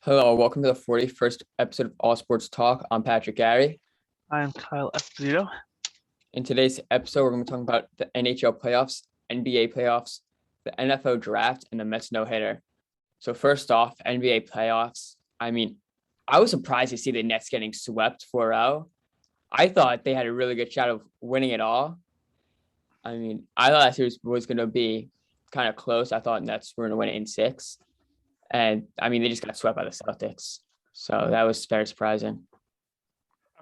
Hello, welcome to the 41st episode of All Sports Talk. I'm Patrick Gary. I'm Kyle Esposito. In today's episode, we're going to be talking about the NHL playoffs, NBA playoffs, the NFL draft, and the Mets no-hitter. So first off, NBA playoffs. I was surprised to see the Nets getting swept 4-0. I thought they had a really good shot of winning it all. I thought that series was going to be kind of close. I thought Nets were going to win it in 6. And, they just got swept by the Celtics. So that was very surprising.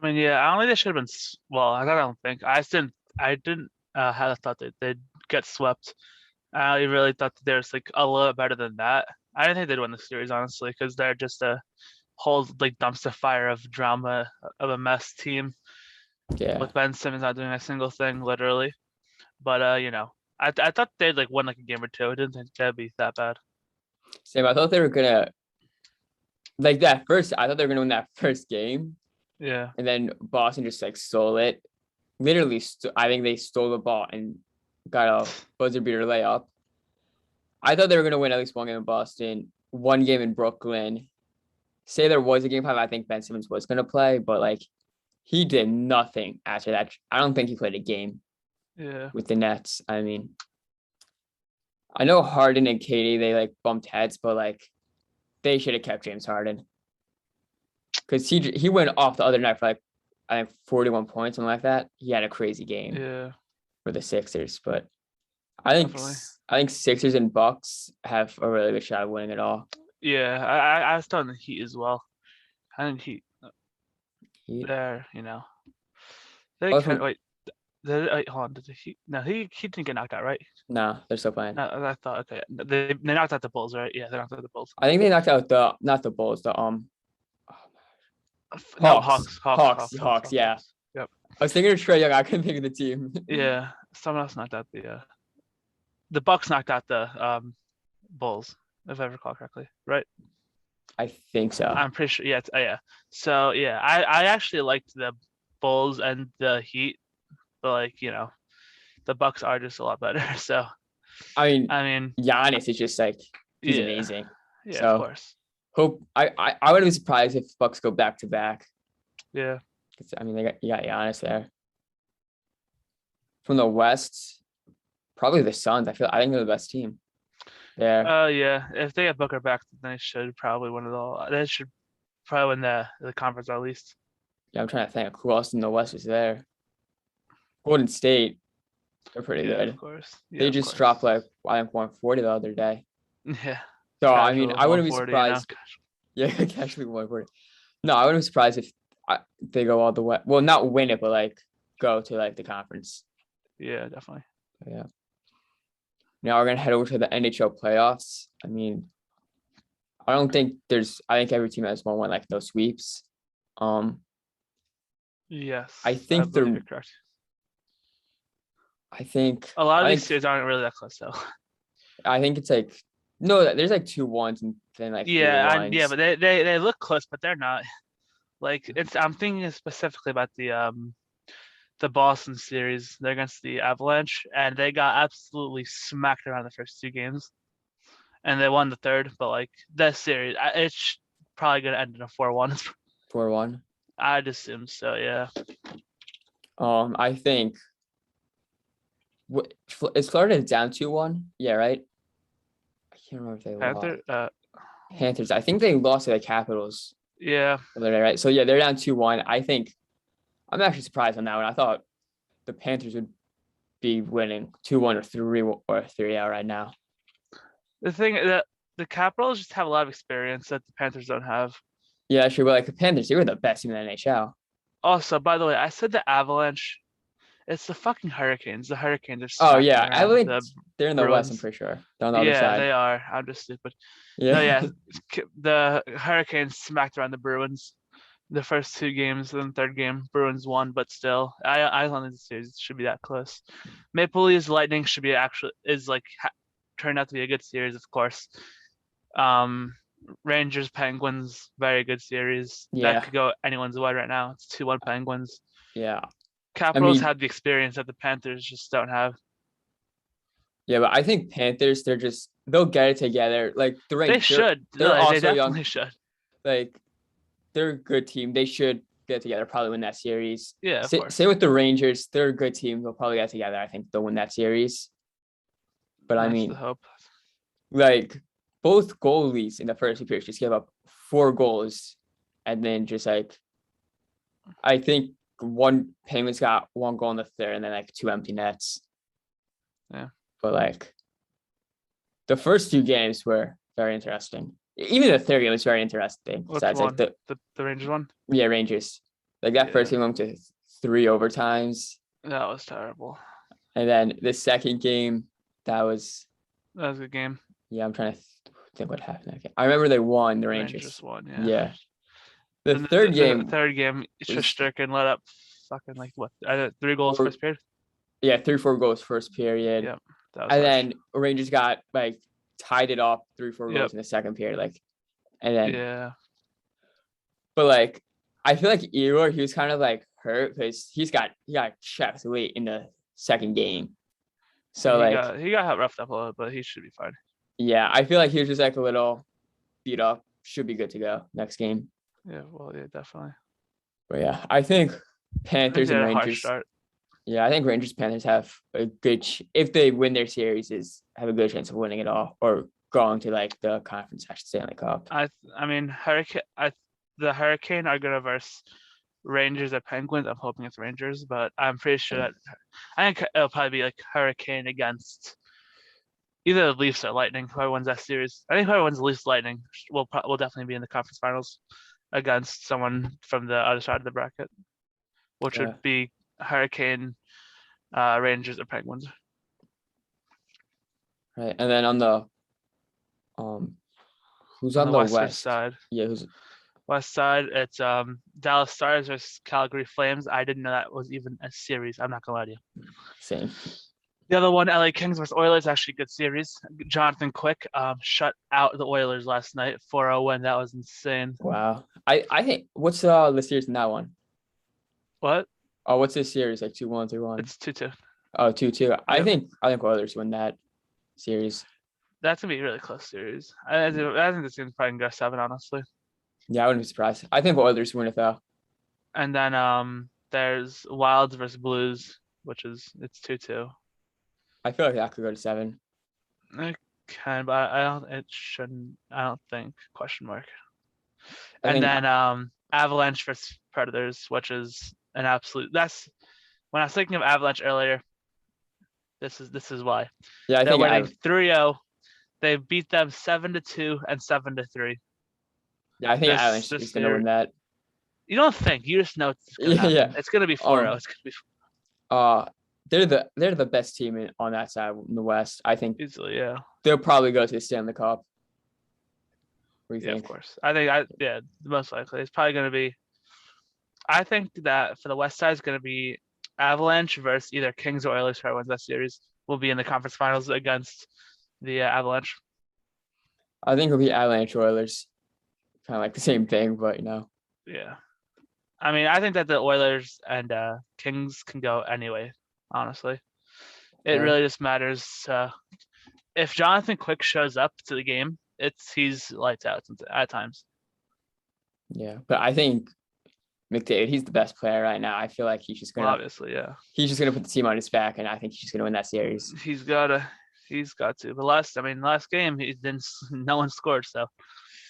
Yeah, I don't think they should have been. Well, I don't think. I didn't have a thought that they'd get swept. I really thought that they was like a little bit better than that. I didn't think they'd win the series, honestly, because they're just a whole like dumpster fire of drama of a mess team. Yeah. With Ben Simmons not doing a single thing, literally. But I thought they'd like win like a game or two. I didn't think that'd be that bad. Same. I thought they were going to, I thought they were going to win that first game. Yeah. And then Boston just stole it. Literally, I think they stole the ball and got a buzzer beater layup. I thought they were going to win at least one game in Boston, one game in Brooklyn. Say there was a game 5, I think Ben Simmons was going to play, but he did nothing after that. I don't think he played a game. Yeah. With the Nets. I know Harden and Katie, they bumped heads, but they should have kept James Harden. Because he went off the other night for I think 41 points, something like that. He had a crazy game for the Sixers. But I think Sixers and Bucks have a really good shot of winning it all. Yeah, I was telling the Heat as well. I think Heat. There, They wait, hold on. Did the Heat? No, he didn't get knocked out, right? No, they're still playing. No, I thought okay. They knocked out the Bulls, right? Yeah, they knocked out the Bulls. I think they knocked out not the Bulls, the Hawks, yeah. Yep. I was thinking of Trae Young. I couldn't think of the team. Yeah, someone else knocked out the Bucks knocked out the Bulls, if I recall correctly, right? I think so. I'm pretty sure. Yeah, yeah. So yeah, I actually liked the Bulls and the Heat, but the Bucks are just a lot better. So I mean, Giannis is just he's amazing. Yeah, so, of course. Hope I wouldn't be surprised if Bucks go back to back. Yeah. You got Giannis there. From the West, probably the Suns. I think they're the best team. Yeah. Yeah. If they get Booker back, then they should probably win it all. They should probably win the conference at least. Yeah, I'm trying to think who else in the West is there. Golden State, they're pretty good. Of course. Yeah, they just dropped I think 140 the other day. Yeah. So I wouldn't be surprised. Yeah, casually 140. No, I wouldn't be surprised if they go all the way. Well, not win it, but go to the conference. Yeah, definitely. Yeah. Now we're gonna head over to the NHL playoffs. I don't think I think every team has won no sweeps. Yes. I think they're correct. I think a lot of these series aren't really that close though. I think it's no, there's 2 1s and then 3 1s. But they look close, but they're not. I'm thinking specifically about the Boston series. They're against the Avalanche, and they got absolutely smacked around the first 2 games, and they won the third. But that series, it's probably gonna end in a 4-1. 4-1. I'd assume so. Yeah. I think. Is Florida down 2-1? Yeah, right. I can't remember if they lost. Panthers. I think they lost to the Capitals. Yeah. Right. So yeah, they're down 2-1. I think I'm actually surprised on that one. I thought the Panthers would be winning 2-1 or 3 out right now. The thing that the Capitals just have a lot of experience that the Panthers don't have. Yeah, sure. But the Panthers, they were the best team in the NHL. Also, by the way, I said the Avalanche. It's the fucking Hurricanes. The Hurricanes are. Oh yeah, I think they're in the West. I'm pretty sure. They're on the other side. Yeah, they are. I'm just stupid. Yeah. No, yeah. The Hurricanes smacked around the Bruins the first 2 games, then third game Bruins won, but still, I don't think the series should be that close. Maple Leafs Lightning should be turned out to be a good series, of course. Rangers Penguins, very good series. Yeah. That could go anyone's way right now. It's 2-1 Penguins. Yeah. Capitals have the experience that the Panthers just don't have. Yeah, but I think Panthers, they'll get it together. They should. They definitely should. like they're a good team. They should get together, probably win that series. Yeah, of course. Say with the Rangers, they're a good team. They'll probably get together. I think they'll win that series. But I That's mean, the hope. like both goalies in the first period just gave up 4 goals, and then just like I think one Penguins got 1 goal in the third, and then like 2 empty nets. Yeah. But like the first 2 games were very interesting. Even the third game was very interesting. Which Besides, one? like the Rangers one? yeah, Rangers. Like that first game went to 3 overtimes. That was terrible. And then the second game, that was a good game. Yeah, I'm trying to think what happened that game. I remember they won, the Rangers. Rangers won, Yeah. The And third game. The third game, Shesterkin let up fucking like what? 3 goals first period. Yeah, 3-4 goals first period. Yeah. And then Rangers got like tied it up 3-4 goals in the second period. Like, and then But like I feel like Igor, he was kind of like hurt because he got checked late in the second game. So he got roughed up a little, but he should be fine. Yeah, I feel like he was just like a little beat up. Should be good to go next game. Yeah, well, yeah, definitely. But yeah, I think Panthers and Rangers. Yeah, I think Rangers Panthers have a good if they win their series, have a good chance of winning it all or going to like the conference Stanley Cup. I mean, the Hurricane are gonna verse Rangers or Penguins. I'm hoping it's Rangers, but I'm pretty sure that I think it'll probably be like Hurricane against either the Leafs or Lightning. Whoever wins that series, I think whoever wins the Leafs Lightning will definitely be in the conference finals against someone from the other side of the bracket, which would be Hurricane, Rangers, or Penguins. Right, and then on the who's on the west side? Yeah, who's west side? It's Dallas Stars versus Calgary Flames. I didn't know that was even a series. I'm not gonna lie to you. Same. The other one, LA Kings versus Oilers, actually a good series. Jonathan Quick shut out the Oilers last night, 4-0 win. That was insane. Wow. I think what's the series in that one? What? Oh, what's this series? Like 2-1, 3-1? It's 2-2. Oh, 2-2. Yep. I think Oilers win that series. That's gonna be a really close series. I think this game's probably gonna go 7, honestly. Yeah, I wouldn't be surprised. I think Oilers win it though. And then there's Wilds versus Blues, it's 2-2. I feel like that could go to 7. It can, but I don't. It shouldn't. I don't think. Question mark. Then Avalanche versus Predators, which is an absolute. That's when I was thinking of Avalanche earlier. This is why. Yeah, they're winning 3-0. They beat them 7-2 and 7-3. Yeah, I think Avalanche is going to win that. You don't think? You just know it's going to happen. Yeah. It's going to be 4-0. It's going to be. They're the best team on that side in the West. I think easily, yeah. They'll probably go to the Stanley Cup. What do you think? Of course. I think most likely it's probably going to be. I think that for the West side is going to be Avalanche versus either Kings or Oilers. Whoever wins that series will be in the conference finals against the Avalanche. I think it'll be Avalanche Oilers. Kind of like the same thing, but Yeah. I mean, I think that the Oilers and Kings can go anyway. Honestly, it really just matters. If Jonathan Quick shows up to the game, he's lights out at times. Yeah, but I think McDavid, he's the best player right now. I feel like he's just gonna obviously, yeah. He's just gonna put the team on his back, and I think he's just gonna win that series. He's got to. But last game no one scored, so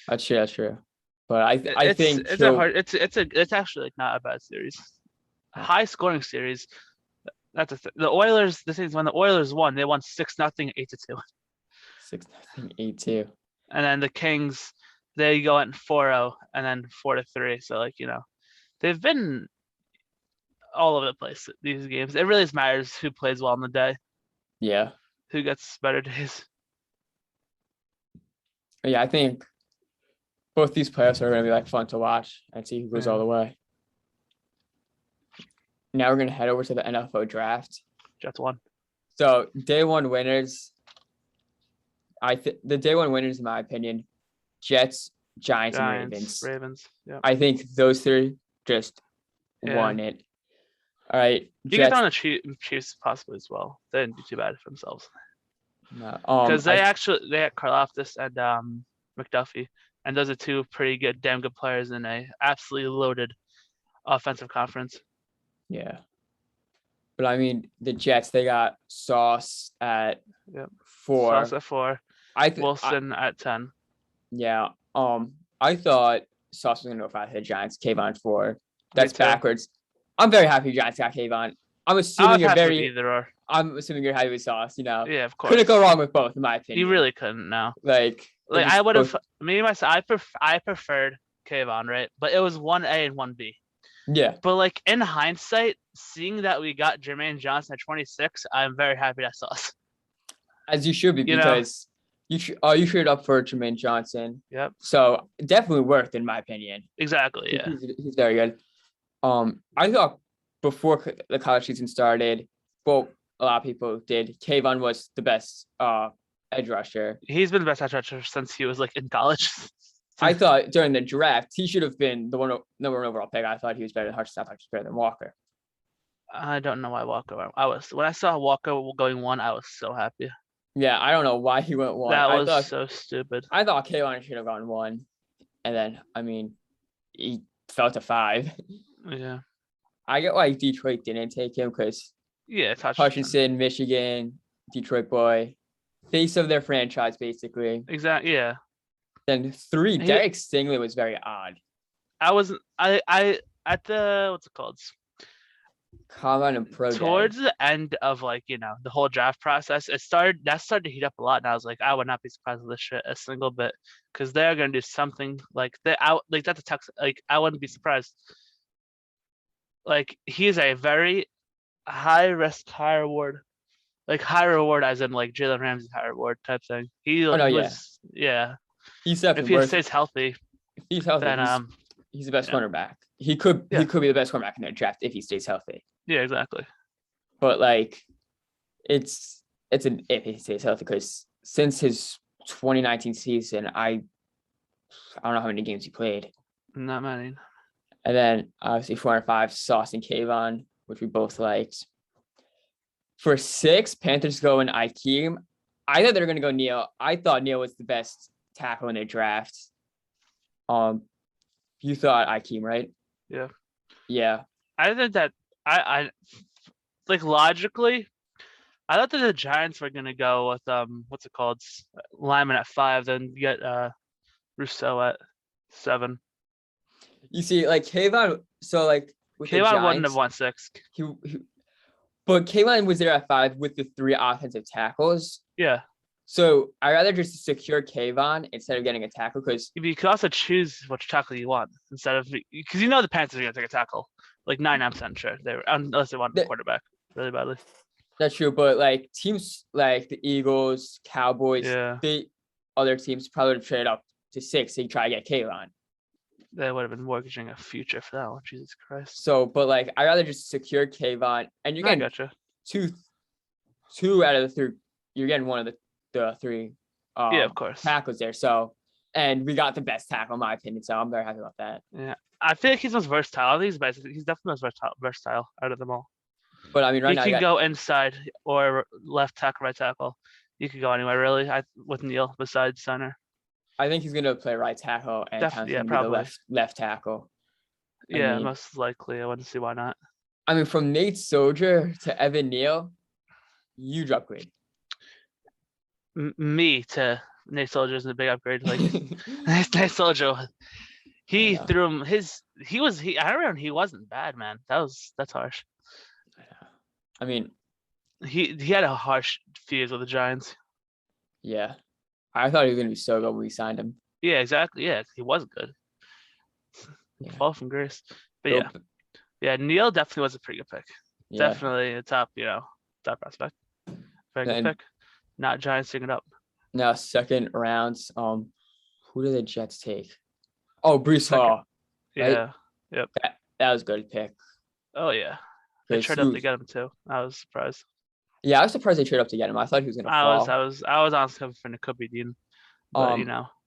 that's true. But I think it's actually like not a bad series. High scoring series. That's the Oilers. This is when the Oilers won. They won 6-0, 8-2. 6-0, 8-2. And then the Kings, they go at 4-0 and then 4-3. So they've been all over the place these games. It really just matters who plays well on the day. Yeah. Who gets better days. Yeah, I think both these playoffs are going to be fun to watch and see who goes all the way. Now we're going to head over to the NFL draft. Jets won. So day one winners. The day one winners, in my opinion, Jets, Giants, and Ravens. Yeah. I think those 3 just won it. All right. You get on the Chiefs possibly as well. They didn't do too bad for themselves. No. Because they had Karlaftis and McDuffie. and those are two pretty good, damn good players in a absolutely loaded offensive conference. Yeah. But I mean, the Jets, they got Sauce at Yep. 4. Sauce at 4, I th- I Wilson at 10. yeah. I thought Sauce was gonna go 5 hit Giants, Kayvon 4. Me That's too. backwards. I'm very happy Giants got Kayvon. I'm I assuming was you're happy with very either or. I'm assuming you're happy with Sauce, Yeah, of Couldn't go course. wrong with both, in my opinion. You really couldn't. No. Like Like I just would have. both, Me myself, I preferred Kayvon, right? But it was 1A and 1B. yeah, But like in hindsight, seeing that we got Jermaine Johnson at 26, I'm very happy that's us. as you should be, You know? because you traded up for Jermaine Johnson. Yep. So it definitely worked, in my opinion. Exactly. Yeah. He's very good. I thought before the college season started, well, a lot of people did. Kayvon was the best edge rusher. He's been the best edge rusher since he was like in college. I thought during the draft he should have been the number 1 overall pick. I thought he was better than Hutchinson. I thought he was better than Walker. I don't know why Walker. When I saw Walker going 1, I was so happy. Yeah, I don't know why he went 1. That was so stupid. I thought Kayvon should have gone 1, and then I mean, he fell to 5. Yeah. I get why Detroit didn't take him, because Yeah. Hutchinson, Michigan, Detroit boy, face of their franchise, basically. Exactly. Yeah. Then 3, Derek Stingley was very odd. I at the what's it called? Combine and pro Towards day. the end of like, the whole draft process, that started to heat up a lot. And I was like, I would not be surprised with this shit a single bit, because they're gonna do something like that. Like that's a text. Like I wouldn't be surprised. Like he's a very high risk, high reward. Like high reward as in like Jalen Ramsey high reward type thing. He Oh no, was yeah. he's If definitely he worth. stays healthy, If he's healthy, then he's the best yeah. cornerback. He could Yeah. be the best cornerback in their draft if he stays healthy. yeah, exactly. But like, it's an if he stays healthy, because since his 2019 season, I don't know how many games he played. Not many. And then obviously 4 and 5, Sauce and Kayvon, which we both liked. For 6, Panthers go in Ikeem. I thought they were going to go Neal. I thought Neal was the best tackle in their draft. You thought Ikeem, right? Yeah. Yeah. I think that I like logically, I thought that the Giants were gonna go with what's it called, Lyman at 5, then get Rousseau at 7. You see, like Kayvon, so like with the Kayvon wouldn't Giants, have won 6. but Kayvon was there at 5 with the 3 offensive tackles. Yeah, So I'd rather just secure Kayvon instead of getting a tackle, because you could also choose which tackle you want instead of, because the Panthers are gonna take a tackle, like 99% sure they were, unless they want the quarterback really badly. That's true. But like teams like the Eagles, Cowboys, Yeah, the other teams probably would have traded up to 6 to try to get Kayvon. they would have been mortgaging a future for that one. Jesus Christ. So, but like I'd rather just secure Kayvon, and you're I getting gotcha. two out of the 3. You're getting one of the 3 Yeah, of course. tackles there. So, and we got the best tackle in my opinion. So I'm very happy about that. Yeah, I feel like he's most versatile. He's definitely most versatile out of them all. But I mean, right now He can go inside or left tackle, right tackle. You could go anywhere really. With Neal besides center. I think he's gonna play right tackle and Yeah, be probably. the left tackle. Yeah, most likely. I wouldn't see why not. I mean, from Nate Soldier to Evan Neal, huge upgrade. Me to Nate Soldier is a big upgrade. Like Nate Soldier, he threw him I remember he wasn't bad, man. That's harsh. I mean, he had a harsh fears with the Giants. Yeah, I thought he was gonna be so good when we signed him. Yeah, exactly. Yeah, he was good. Yeah. Fall from grace. But yeah, Neal definitely was a pretty good pick. Yeah. Definitely a top prospect. Very good pick. Not Giants picking it up. Now, second rounds. Who did the Jets take? Oh, Brees Hall. Right? Yeah. Yep. That was a good pick. Oh yeah. They traded up to get him too. I was surprised. Yeah, I was surprised they traded up to get him. I thought he was gonna fall. I was honestly hoping for Nakobe Dean, but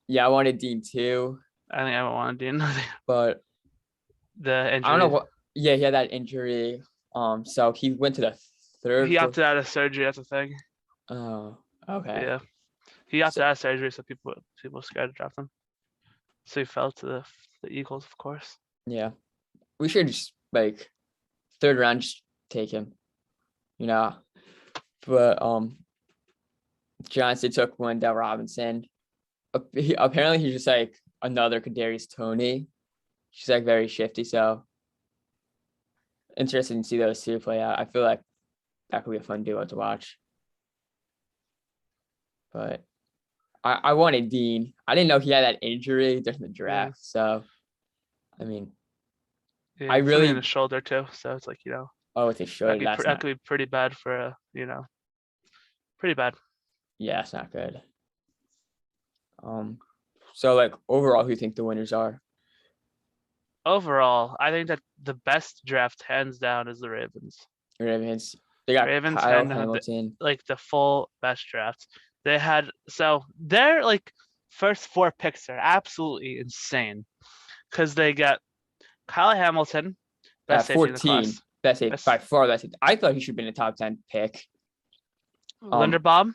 Yeah, I wanted Dean too. I think I wanted Dean, but the injury. I don't know what. Yeah, he had that injury. So he went to the 3rd. He opted out of surgery. That's the thing. Oh, okay. Yeah, he opted out of surgery, so people were scared to draft him. So he fell to the Eagles, of course. Yeah. We should just like third round just take him. But Giants they took Wendell Robinson. Apparently he's just like another Kadarius Toney. She's like very shifty, so interested to see those two play out. I feel like that could be a fun duo to watch. But I wanted Dean. I didn't know he had that injury during the draft. So I mean, Yeah, I something in really his shoulder too. So it's like it's a shoulder. that could be pretty bad for pretty bad. Yeah, it's not good. So like overall, who do you think the winners are? Overall, I think that the best draft hands down is the Ravens. Ravens. They got Ravens Kyle had Hamilton. the full best draft. They had their like first 4 picks are absolutely insane because they got Kyle Hamilton, best safety in the 14, class. best safety by far. Best safety. I thought he should have been a top 10 pick. Linderbaum,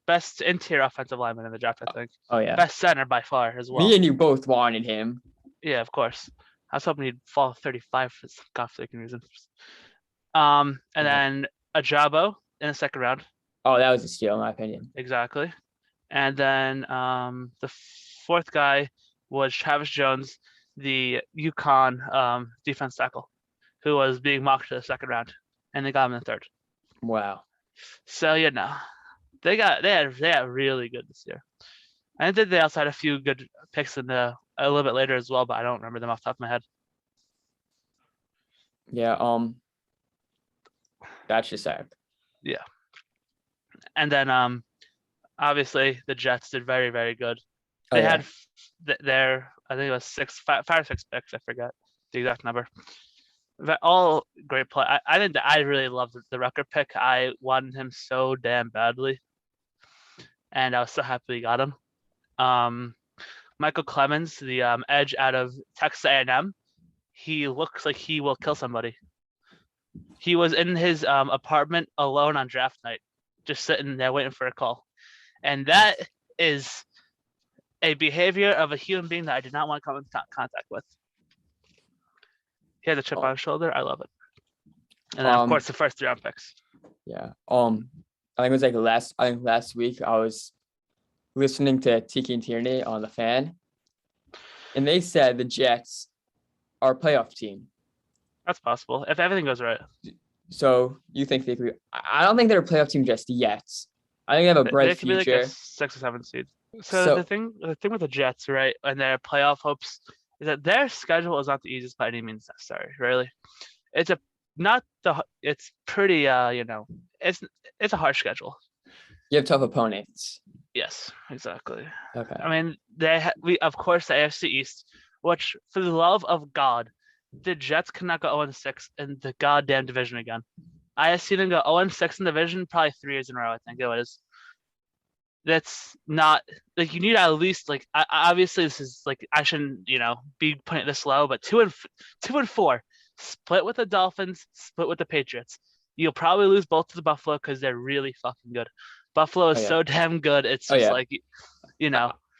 best interior offensive lineman in the draft, I think. Oh yeah, best center by far as well. Me and you both wanted him. Yeah, of course. I was hoping he'd fall 35 for some god-forsaken reason. And then Ajabo in the second round. Oh, that was a steal in my opinion. Exactly. And then the fourth guy was Travis Jones, the UConn defense tackle, who was being mocked to the second round, and they got him in the third. Wow. So they had really good this year. And they also had a few good picks in a little bit later as well, but I don't remember them off the top of my head. Yeah. That's just sad. Yeah. And then obviously the Jets did very, very good. They had their, I think it was 5 or 6 picks. I forget the exact number. All great play. I think that I really loved the Rucker pick. I wanted him so damn badly, and I was so happy we got him. Michael Clemens, the edge out of Texas A&M, he looks like he will kill somebody. He was in his apartment alone on draft night, just sitting there waiting for a call. And that is a behavior of a human being that I did not want to come in contact with. He had a chip on his shoulder. I love it. And then, of course, the first 3 round picks. Yeah. I think it was like last week I was listening to Tiki and Tierney on the Fan, and they said the Jets are a playoff team. That's possible if everything goes right. So you think they could? I don't think they're a playoff team just yet. I think they have a bright future. They could be like a 6 or 7 seed. So the thing with the Jets, right, and their playoff hopes is that their schedule is not the easiest by any means necessary. Really, it's pretty it's a harsh schedule. You have tough opponents. Yes, exactly. Okay. I mean, we of course the AFC East, which for the love of God, the Jets cannot go 0-6 in the goddamn division again. I have seen them go 0-6 in the division probably 3 years in a row. I think it was. That's not like you need at least like obviously this is like I shouldn't be putting it this low, but 2-4 split with the Dolphins, split with the Patriots. You'll probably lose both to the Buffalo because they're really fucking good. Buffalo is so damn good. It's just like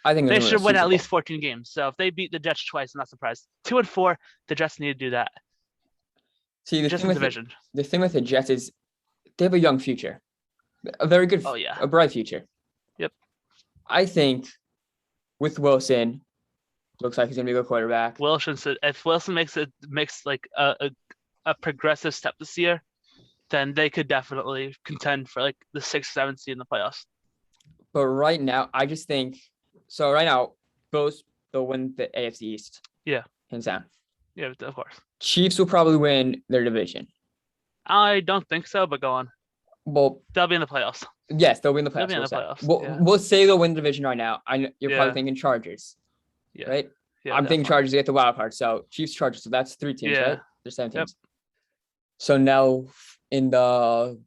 I think they should win at least 14 games. So if they beat the Jets twice, I'm not surprised. 2-4, the Jets need to do that. See, the thing with the Jets is they have a young future, a very good, a bright future. Yep. I think with Wilson, looks like he's gonna be a good quarterback. If Wilson makes like a progressive step this year, then they could definitely contend for like the 6th, 7th seed in the playoffs. But right now, I just think so. Right now, Bills they'll win the AFC East. Yeah, hands down. Yeah, of course. Chiefs will probably win their division. I don't think so, but go on. Well, they'll be in the playoffs. Yes, they'll be in the playoffs. We'll say they'll win the division right now. I know you're probably thinking Chargers, right? Yeah, I'm thinking Chargers get the wild card. So Chiefs, Chargers. So that's 3 teams, right? There's 7 teams. So now in the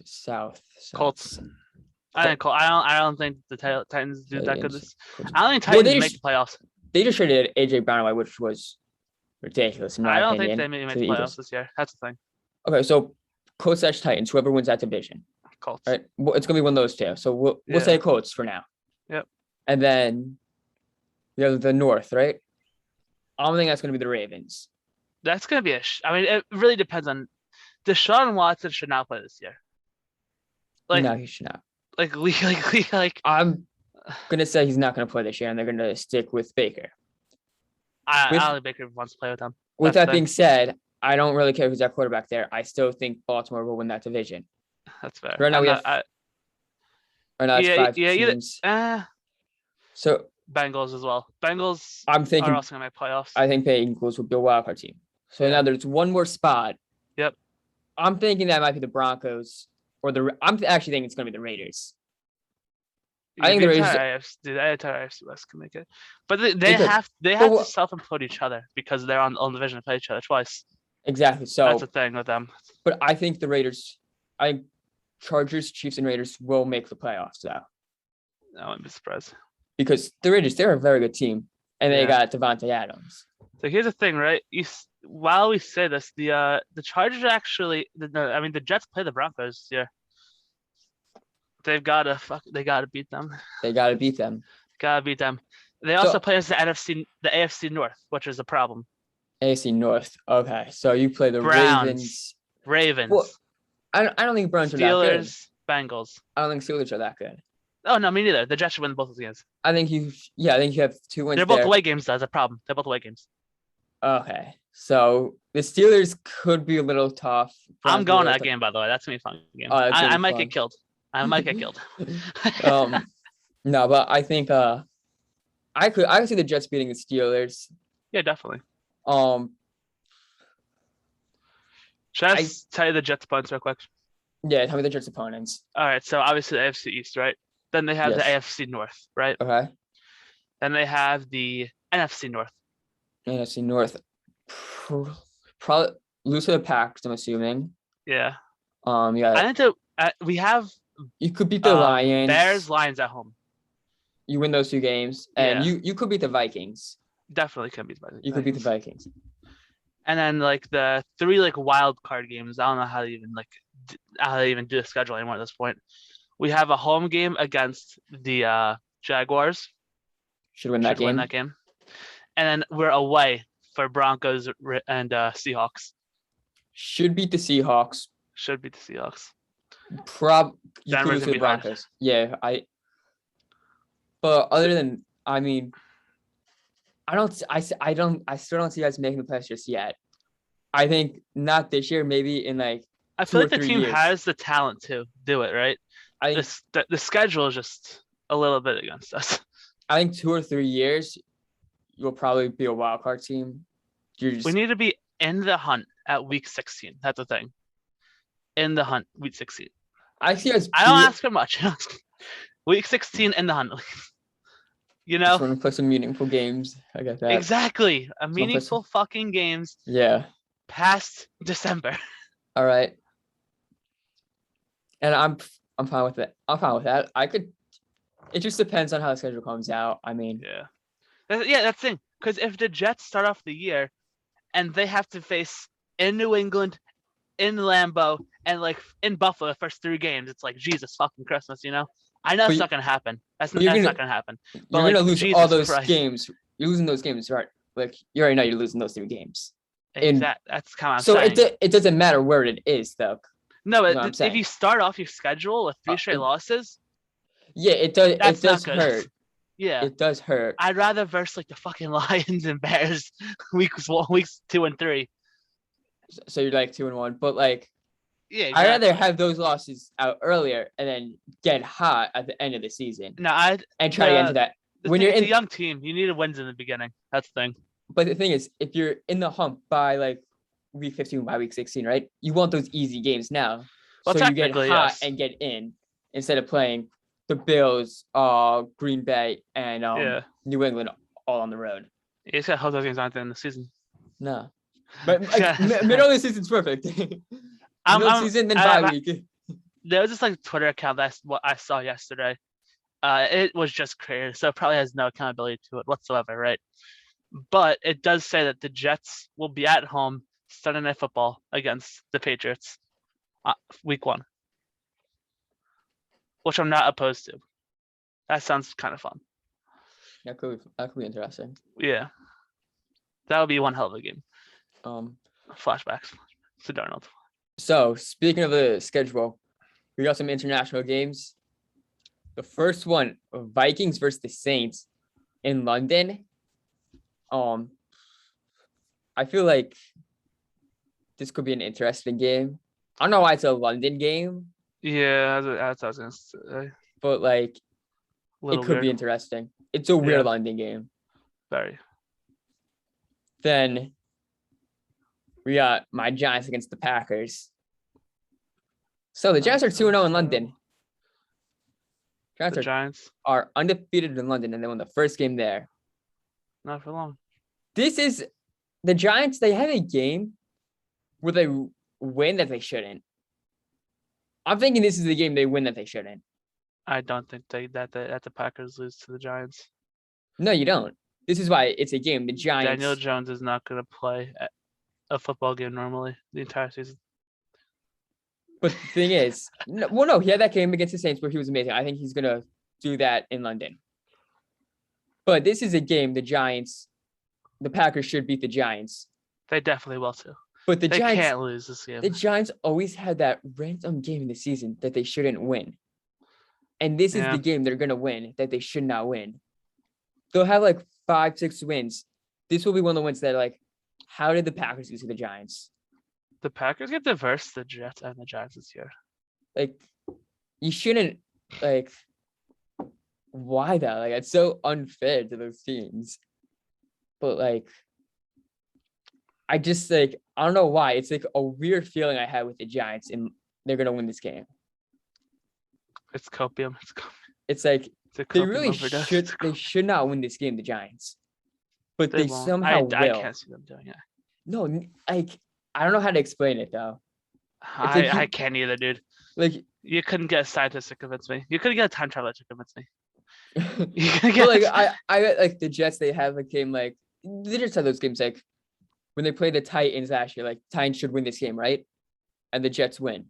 South. Colts. I don't think the Titans do that good. I don't think Titans make the playoffs. They just traded AJ Brown away, which was ridiculous. I don't think they may make the playoffs this year. That's the thing. Okay, so Colts / Titans, whoever wins that division. Colts. Right, well, it's gonna be one of those two. So we'll say Colts for now. Yep. And then the North, right? I don't think that's going to be the Ravens. That's gonna be I mean, it really depends on Deshaun Watson should not play this year. Like, No, he should not. like I'm going to say he's not going to play this year, and they're going to stick with Baker. I With don't think Baker wants to play with them. with That's that being said, I don't really care who's that quarterback there. I still think Baltimore will win that division. That's fair. Right now we have right now it's Yeah, 5 yeah, teams. So Bengals as well. Bengals I'm are thinking also gonna make playoffs. I think the Eagles will be a wild card team. So Yeah. now there's one more spot. Yep. I'm thinking that might be the Broncos or I'm actually thinking it's going to be the Raiders. I think the Raiders. The entire AFC West can make it, but they have to self-implode each other because they're on the division to play each other twice. Exactly. So that's the thing with them. But I think the Raiders, Chargers, Chiefs, and Raiders will make the playoffs though. I wouldn't be surprised. Because the Raiders, they're a very good team, and they got Devontae Adams. So here's the thing, right? While we say this, the Chargers actually, the Jets play the Broncos this year. They've got to beat them. They got to beat them. They also play as the AFC North, which is a problem. AFC North. Okay, so you play the Ravens. Well, I don't think Browns are that good. Steelers, Bengals. I don't think Steelers are that good. Oh no, me neither. The Jets should win both of the games. I think you have 2 wins. They're both away games. That's a problem. They're both away games. Okay, so the Steelers could be a little tough. I'm going to that game, by the way. That's gonna be a fun game. I might get killed. No, but I think I could see the Jets beating the Steelers. Yeah, definitely. Should I tell you the Jets opponents real quick? Yeah, tell me the Jets opponents. All right, so obviously the AFC East, right? Then they have the AFC North, right? Okay. Then they have the NFC North. NFC North, probably lose to the Packers, I'm assuming. Yeah. Yeah. I think we have. You could beat the Lions. Bears, Lions at home. You win those 2 games, and you could beat the Vikings. Definitely can beat the Vikings. You could beat the Vikings. And then the 3 wild card games. I don't know how to even do the schedule anymore at this point. We have a home game against the Jaguars. Should win that game. And then we're away for Broncos and Seahawks. Should beat the Seahawks. You could lose to the Broncos. Yeah, But other than, I still don't see you guys making the playoffs just yet. I think not this year. Maybe in I feel like the team has the talent to do it, right? The schedule is just a little bit against us. I think 2 or 3 years, you'll probably be a wild card team. We need to be in the hunt at week 16. That's the thing. In the hunt, week 16. I don't ask for much. Week 16 in the hunt. You know, just want to play some meaningful games. I get that. Exactly, a meaningful fucking games. Yeah. Past December. All right. And I'm fine with it. I'm fine with that. It just depends on how the schedule comes out. Yeah, that's the thing. Because if the Jets start off the year, and they have to face in New England, in Lambeau, and in Buffalo the first 3 games, it's Jesus fucking Christmas, you know. I know it's not gonna happen. That's not gonna happen. But you're gonna lose all those games. You're losing those games, right? You already know you're losing those 3 games. That's kind of saying. It doesn't matter where it is, though. No, if you start off your schedule with 3 straight losses, yeah, it does. It does hurt. Yeah, it does hurt. I'd rather verse the fucking Lions and Bears weeks 2 and 3. So you're 2 and 1, but yeah, exactly. I'd rather have those losses out earlier and then get hot at the end of the season. No, and try to get into that. When you're in a young team, you need wins in the beginning. That's the thing. But the thing is, if you're in the hump by week 15, by week 16, right? You want those easy games now. Well, so you get hot and get in instead of playing the Bills, Green Bay, and New England all on the road. You just gotta hope those games aren't there in the season. No. But middle of the season's perfect. Middle of the season, then bye week. There was this Twitter account that's what I saw yesterday. It was just created, so it probably has no accountability to it whatsoever, right? But it does say that the Jets will be at home Sunday Night Football against the Patriots, week 1, which I'm not opposed to. That sounds kind of fun. That could be interesting. Yeah, that would be one hell of a game. Um, Flashbacks to Darnold. so speaking of the schedule, we got some international games. The first one, Vikings versus the Saints in London. I feel like this could be an interesting game. I don't know why it's a London game, Yeah, that's what I was gonna say. but like Little it could be weird. interesting. It's a weird Yeah. London game. Very. Then we got my Giants against the Packers. So the Giants are 2-0 in London. The Giants, are undefeated in London, and they won the first game there. not for long. This is the Giants. They have a game where they win that they shouldn't. I'm thinking this is the game they win that they shouldn't. I don't think that the Packers lose to the Giants. No, you don't. This is why it's a game. The Giants. Daniel Jones is not going to play a football game normally the entire season. But the thing is, no, he had that game against the Saints where he was amazing. I think he's gonna do that in London. But this is a game the Packers should beat the Giants. They definitely will too. But the They Giants can't lose this game. The Giants always had that random game in the season that they shouldn't win. And this is the game they're gonna win that they should not win. They'll have like 5-6 wins. This will be one of the wins that like, how did the Packers lose to the Giants? The Packers get to verse the Jets and the Giants this year. Like, you shouldn't like. Why though? Like, it's so unfair to those teams. But like, I just like I don't know why. It's like a weird feeling I had with the Giants, and they're gonna win this game. It's copium. It's like It's they really should. They should not win this game, the Giants. But they somehow will. I can't see them doing it. No, like I don't know how to explain it though. I can't either, dude. Like you couldn't get a scientist to convince me. You couldn't get a time traveler to convince me. But like I like the Jets. They have a game like they just had those games like when they played the Titans last year. Like Titans should win this game, right? And the Jets win.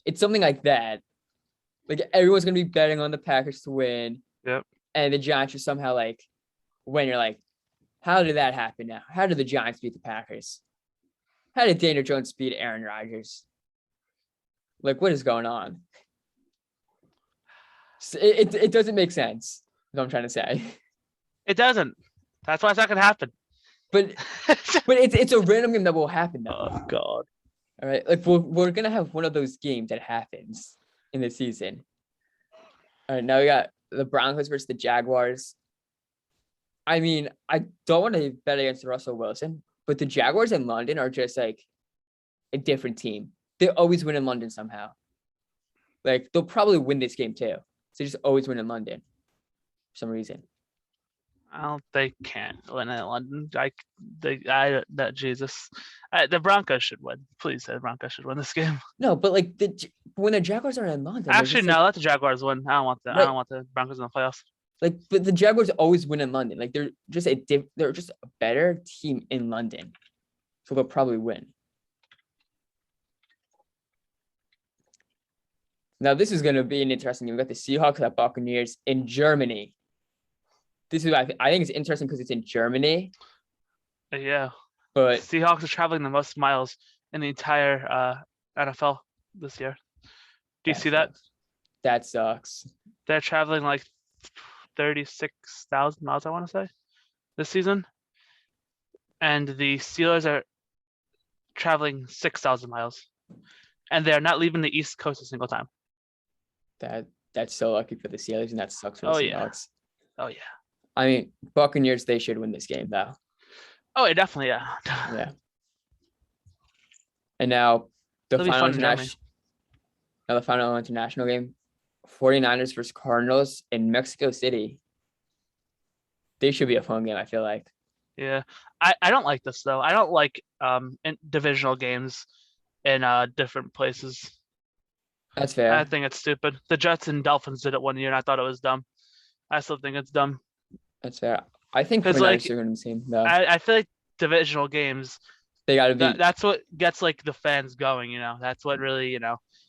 It's something like that. Like everyone's gonna be betting on the Packers to win. Yep. And the Giants are somehow like when you're like, how did that happen now? How did the Giants beat the Packers? How did Daniel Jones beat Aaron Rodgers? Like, what is going on? It doesn't make sense. Is what I'm trying to say. It doesn't. That's why it's not gonna happen. But it's a random game that will happen though. Oh God. All right, like we're gonna have one of those games that happens in the season. All right, now we got the Broncos versus the Jaguars. I mean, I don't want to bet against Russell Wilson, but the Jaguars in London are just like a different team. They always win in London somehow. Like they'll probably win this game too. So they just always win in London for some reason. They can't win in London. Jesus. The Broncos should win. Please, the Broncos should win this game. No, but like when the Jaguars are in London. Actually, no, let the Jaguars win. I don't want that. Right. I don't want the Broncos in the playoffs. Like, but the Jaguars always win in London. Like they're just a better team in London, so they'll probably win. Now this is going to be an interesting game. We got the Seahawks at Buccaneers in Germany. This is I think it's interesting because it's in Germany. Yeah, but Seahawks are traveling the most miles in the entire NFL this year. Do you see that? That sucks. They're traveling like 36,000 miles, I want to say, this season. And the Steelers are traveling 6,000 miles. And they're not leaving the East Coast a single time. That's so lucky for the Steelers, and that sucks for the Seahawks. Oh, yeah. I mean, Buccaneers, they should win this game, though. Oh, definitely, yeah. Yeah. And now the final international game, 49ers versus Cardinals in Mexico City. They should be a fun game, I feel like. Yeah. I don't like this, though. I don't like divisional games in different places. That's fair. I think it's stupid. The Jets and Dolphins did it one year, and I thought it was dumb. I still think it's dumb. That's fair. I think because like are going to be same, though. I feel like divisional games. They got to be. That's what gets like the fans going. You know, that's what really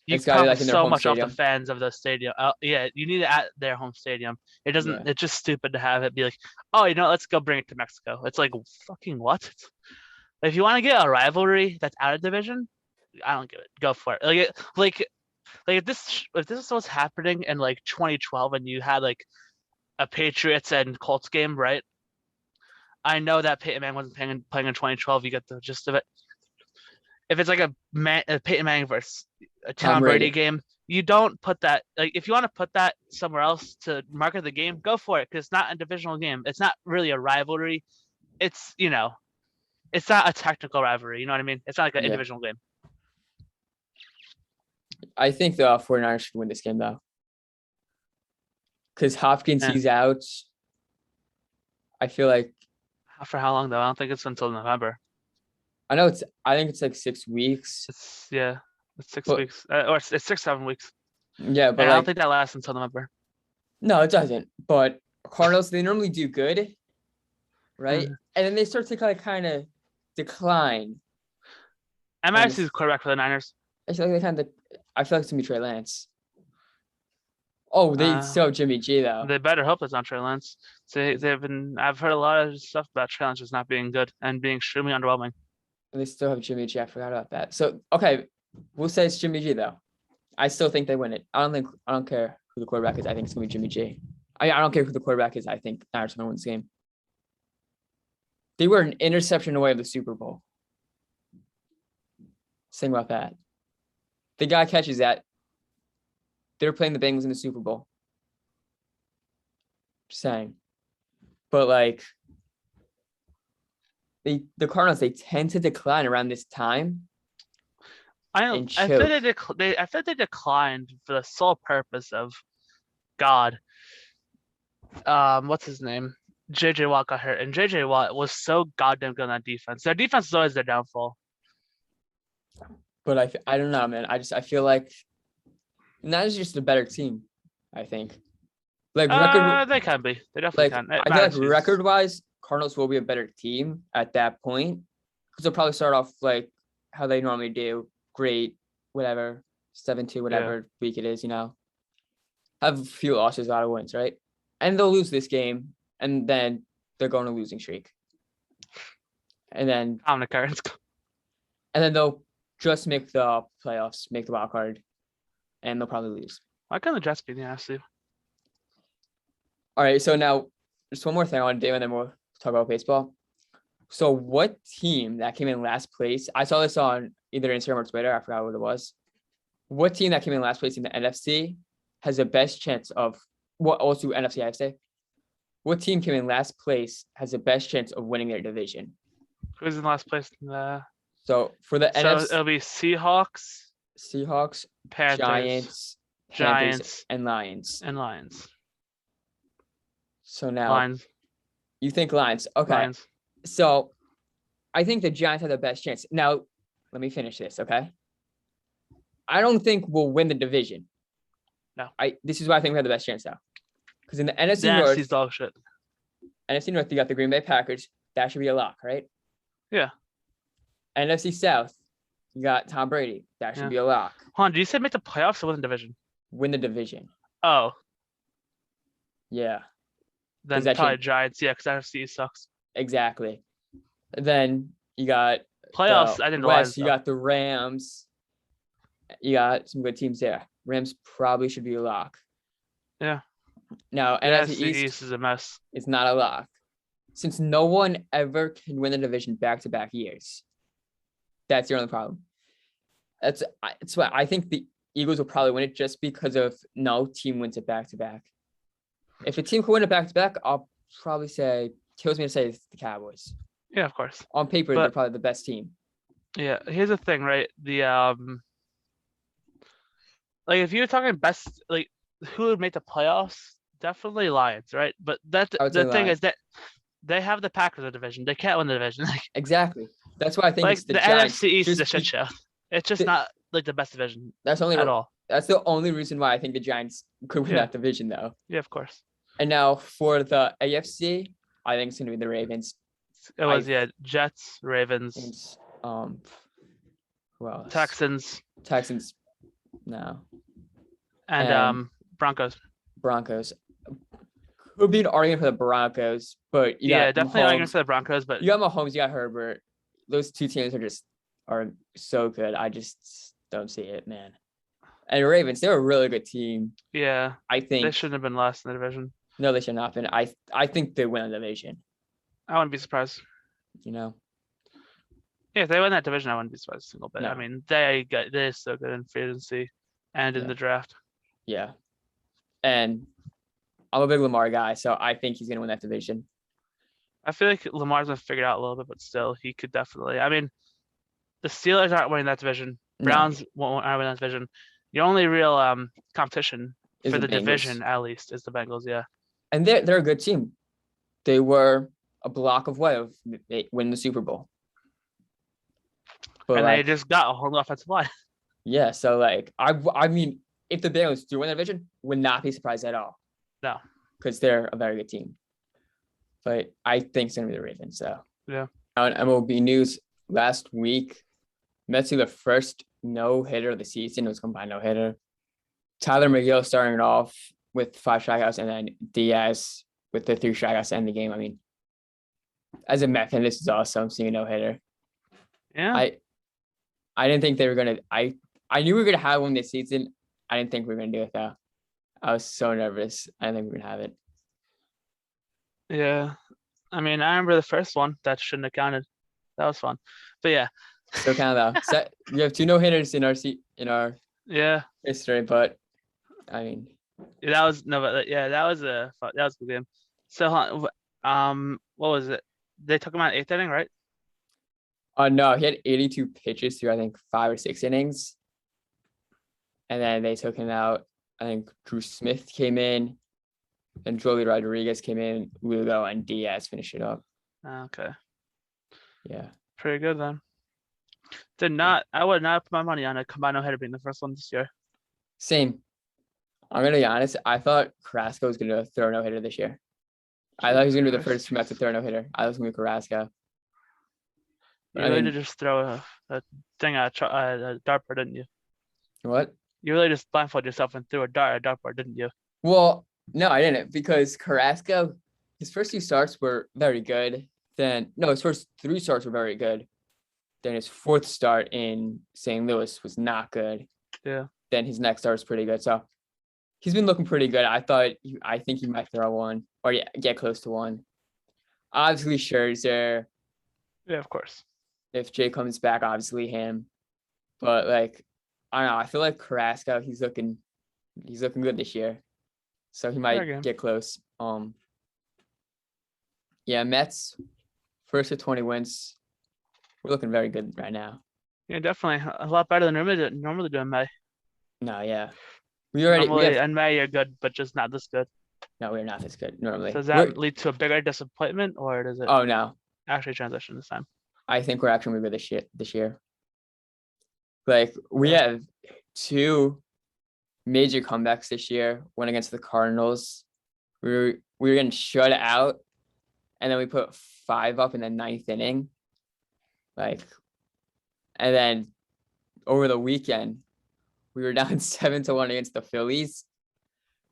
you It's gotta be come like in their so home much off the stadium. fans of the stadium. Yeah, you need it at their home stadium. It doesn't. Yeah. It's just stupid to have it be like, oh, let's go bring it to Mexico. It's like fucking what? If you want to get a rivalry that's out of division, I don't give it. Go for it. Like if this was happening in like 2012 and you had like a Patriots and Colts game, right? I know that Peyton Manning wasn't playing in 2012. You get the gist of it. If it's like a Peyton Manning versus a Tom Brady game, you don't put that, like, if you want to put that somewhere else to market the game, go for it, because it's not a divisional game. It's not really a rivalry. It's it's not a technical rivalry. You know what I mean? It's not like an Yeah. individual game. I think the 49ers should win this game though. Because Hopkins, Yeah. he's out. I feel like For how long though? I don't think it's until November. I think it's like 6 weeks. It's 6 But- weeks, or it's 6-7 weeks. Yeah, but And I don't like think that lasts until November. no, it doesn't. But Cardinals, they normally do good, right? And then they start to kind of decline. MIS is quarterback for the Niners. I feel like I feel like it's gonna be Trey Lance. Oh, they still have Jimmy G though. They better hope it's not Trey Lance. I've heard a lot of stuff about Trey Lance just not being good and being extremely underwhelming. And they still have Jimmy G. I forgot about that. So okay, we'll say it's Jimmy G though. I still think they win it. I don't care who the quarterback is. I think it's gonna be Jimmy G. I don't care who the quarterback is. I think Niners are gonna win this game. They were an interception away of the Super Bowl. Think about that. The guy catches that. They're playing the Bengals in the Super Bowl. Just saying. But like the Cardinals, they tend to decline around this time. I feel they declined for the sole purpose of God. What's his name? JJ Watt got hurt, and JJ Watt was so goddamn good on that defense. Their defense is always their downfall. But I don't know, man. I feel like Niners just a better team. I think. Like record, they can be. They definitely can. I feel like record-wise, Cardinals will be a better team at that point because they'll probably start off like how they normally do. Great, whatever, 7-2, whatever week it is, Have a few losses, a lot of wins, right? And they'll lose this game, and then they're going on a losing streak. And then they'll just make the playoffs, make the wild card, and they'll probably lose. Why can't the Jets be in the NFC? All right, so now just one more thing I want to do, and then we'll talk about baseball. So what team that came in last place, I saw this on either Instagram or Twitter, I forgot what it was. What team that came in last place in the NFC has the best chance of, also NFC, I say? What team came in last place has the best chance of winning their division? Who's in last place? So for the NFC, it'll be Seahawks, Panthers, Giants, and Lions. So now, Lions. You think Lions? Okay. Lions. So I think the Giants have the best chance. Now, let me finish this, okay? I don't think we'll win the division. No. This is why I think we have the best chance now. Because in the NFC North, NFC's dog shit. NFC North, you got the Green Bay Packers. That should be a lock, right? Yeah. NFC South, you got Tom Brady. That should be a lock. Hold on, did you say make the playoffs or win the division? Win the division. Oh. Yeah. Then probably Giants, because NFC sucks. Exactly. Then you got playoffs. I think the West. You got the Rams. You got some good teams there. Rams probably should be a lock. Yeah. Now, NFC East is a mess. It's not a lock. Since no one ever can win the division back-to-back years. That's the only problem. That's why I think the Eagles will probably win it just because of no team wins it back-to-back. If a team can win it back-to-back, I'll probably say, kills me to say it's the Cowboys. Yeah, of course. On paper, they're probably the best team. Yeah, here's the thing, right? Like if you're talking best, like who would make the playoffs? Definitely Lions, right? But the thing is that they have the Packers in the division. They can't win the division. Exactly. That's why I think like it's the NFC East is a shit show. It's just not like the best division. That's all. That's the only reason why I think the Giants could win that division, though. Yeah, of course. And now for the AFC, I think it's going to be the Ravens. It was Jets, Ravens, who else? Texans. No. And And Broncos. Broncos. Could be an argument for the Broncos, but you Yeah, got definitely arguing Mahomes. for the Broncos, but You got Mahomes, you got Herbert. Those two teams are so good. I just don't see it, man. And Ravens, they're a really good team. yeah, I they think shouldn't have been last in the division. no, they should not been. I think they win the division. I wouldn't be surprised. You know, Yeah, if they win that division, I wouldn't be surprised a single bit. No. I mean, they're so good in free agency and in Yeah. the draft. yeah. And I'm a big Lamar guy, so I think he's gonna win that division. I feel like Lamar's been figured out a little bit, but still, he could definitely. I mean, the Steelers aren't winning that division. No, Browns aren't winning that division. Your only real competition is for the the Bengals. division, at least, is the Bengals. Yeah. And they're a good team. They were a block away of winning the Super Bowl. But And like, they just got a whole new offensive line. yeah, so like I mean, if the Bengals do win the division, would not be surprised at all. No. Because they're a very good team. But I think it's gonna be the Ravens. So Yeah. on MLB news last week, Mets see the first no hitter of the season. It was combined no hitter. Tyler McGill starting it off with 5 strikeouts, and then Diaz with the 3 strikeouts to end the game. I mean, as a Met fan, this is awesome seeing a no hitter. Yeah. I didn't think they were gonna. I knew we were gonna have one this season. I didn't think we were gonna do it though. I was so nervous. I didn't think we were gonna have it. Yeah. I mean, I remember the first one that shouldn't have counted. That was fun. But yeah. So kind of though. We have 2 no hitters in our Yeah. history, but I mean, That was no, but yeah, that was a good game. So, what was it? They took him out 8th inning, right? no, he had 82 pitches through I think 5 or 6 innings, and then they took him out. I think Drew Smith came in, and Joely Rodriguez came in, Lugo and Diaz finished it up. Okay, Yeah, pretty good then. I would not put my money on a combined no hitter being the first one this year. same. I'm gonna be honest. I thought Carrasco was gonna throw a no hitter this year. I thought he was gonna be the first Met to throw a no hitter. I was gonna be Carrasco. You really did just throw a thing at a dartboard, didn't you? What? You really just blindfolded yourself and threw a dart at a dartboard, didn't you? Well, no, I didn't, because Carrasco, his first 2 starts were very good. Then no, his first 3 starts were very good. Then his 4th start in St. Louis was not good. Yeah. Then his next start was pretty good. So he's been looking pretty good. I think he might throw one or get close to one. Obviously Scherzer. Yeah, of course. If Jay comes back, obviously him. But like, I don't know. I feel like Carrasco, he's looking good this year. So he might get close. Yeah, Mets first to 20 wins. We're looking very good right now. Yeah, definitely a lot better than normally do in May. No, yeah. In May you're good, but just not this good. No, we're not this good normally. So does that lead to a bigger disappointment, or does it? Oh no, actually transition this time. I think we're actually gonna be good this year. Like we have 2 major comebacks this year. One against the Cardinals. We were getting shut out, and then we put 5 up in the 9th inning. Like, and then over the weekend, we were down 7-1 against the Phillies.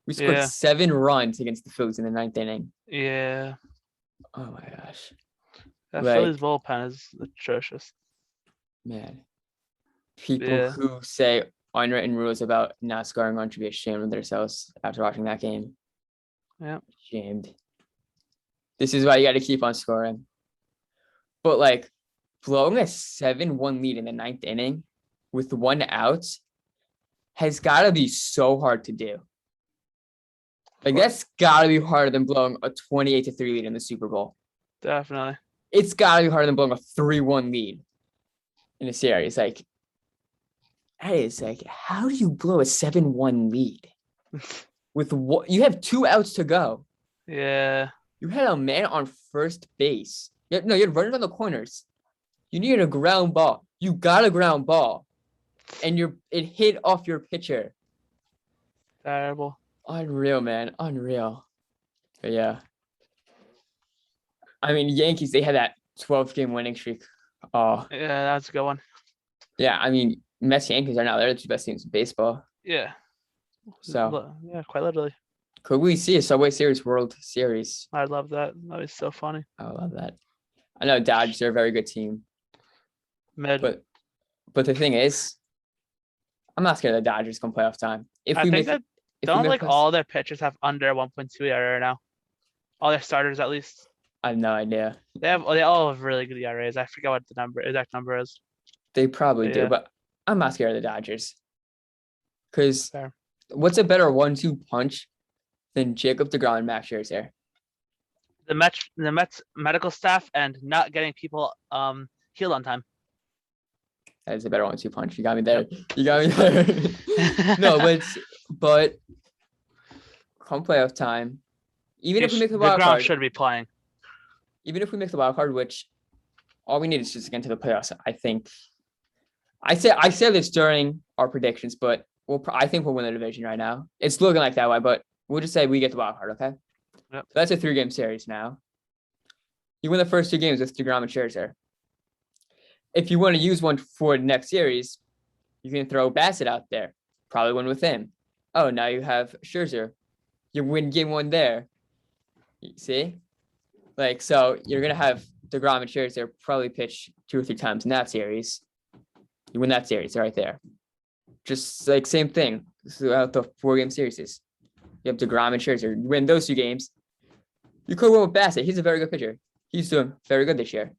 We scored 7 runs against the Phillies in the 9th inning. Yeah. Oh my gosh. That Phillies bullpen is atrocious. Man. People who say unwritten rules about not scoring runs should be ashamed of themselves after watching that game. Yeah. Ashamed. This is why you got to keep on scoring. But like, blowing a 7-1 lead in the 9th inning with 1 out has got to be so hard to do. Like, that's got to be harder than blowing a 28-3 lead in the Super Bowl. Definitely. It's got to be harder than blowing a 3-1 lead in a series. Like, that is like, how do you blow a 7-1 lead with what? You have 2 outs to go. Yeah. You had a man on first base. You had runners on the corners. You needed a ground ball. You got a ground ball, and it hit off your pitcher. Terrible. Unreal, man. Unreal. But yeah. I mean, Yankees, they had that 12-game winning streak. Oh. Yeah, that's a good one. Yeah, I mean, Mets Yankees are now they're the two best teams in baseball. Yeah. So Yeah, quite literally. could we see a Subway Series World Series? I love that. That is so funny. I love that. I know Dodgers are a very good team, Mid. but the thing is, I'm not scared of the Dodgers come playoff time. If I we think make that if we don't make like playoffs, all their pitchers have under 1.2 ERA now. All their starters, at least. I have no idea. They all have really good ERAs. I forget what the exact number is. They probably do, Yeah. but I'm not scared of the Dodgers. Because Fair. what's a better 1-2 punch than Jacob deGrom and Max Scherzer? The Mets medical staff and not getting people healed on time. That is a better 1-2 punch. You got me there. You got me there. No, but come playoff time, even if we make the wild DeGrom card, should be playing. even if we make the wild card, which all we need is just to get into the playoffs. I think I said this during our predictions, but I think we'll win the division right now. It's looking like that way, but we'll just say we get the wild card, okay? Yep. So that's a 3-game series now. You win the first 2 games with DeGrom and Scherzer. If you want to use one for the next series, you can throw Bassett out there. Probably win with him. Oh, now you have Scherzer. You win game 1 there. You see? Like, so you're going to have DeGrom and Scherzer probably pitch 2 or 3 times in that series. You win that series right there. Just like same thing throughout the 4-game series. You have DeGrom and Scherzer. You win those 2 games. You could win with Bassett. He's a very good pitcher. He's doing very good this year.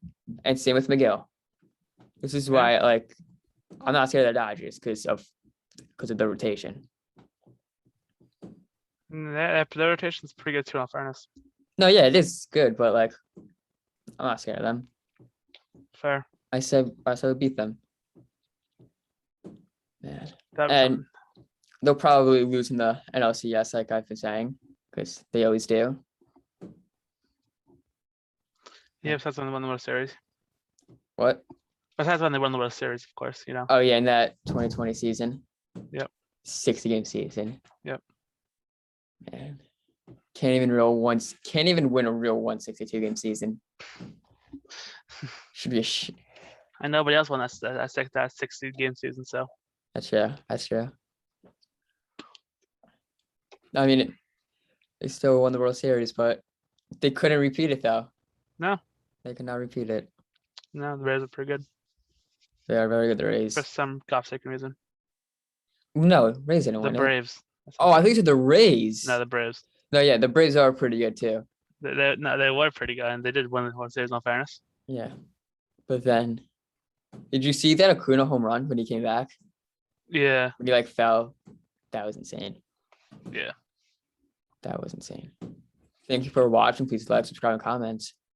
And same with McGill. This is why, I'm not scared of the Dodgers because of the rotation. The rotation's pretty good too, in all fairness. No, yeah, it is good, but I'm not scared of them. Fair. I said we beat them. Man. That'd And they'll probably lose in the NLCS, like I've been saying, because they always do. Yeah, besides when they won the World Series. What? Besides when they won the World Series, of course, Oh, yeah, in that 2020 season. Yep. 60-game season. Yep. Man. Can't even win a real 162-game season. Should be and nobody else won that 60-game season, so. That's true. I mean, they still won the World Series, but they couldn't repeat it, though. No. They could not repeat it. No, the Rays are pretty good. They are very good, the Rays. For some godforsaken reason. No, Rays didn't The win it. Braves. Oh, I think you said the Rays. No, the Braves. No, yeah, the Braves are pretty good, too. They were pretty good, and they did win the World Series, in all fairness. Yeah. But then, did you see that Acuna home run when he came back? Yeah. When he, fell? That was insane. Yeah. That was insane. Thank you for watching. Please like, subscribe, and comment.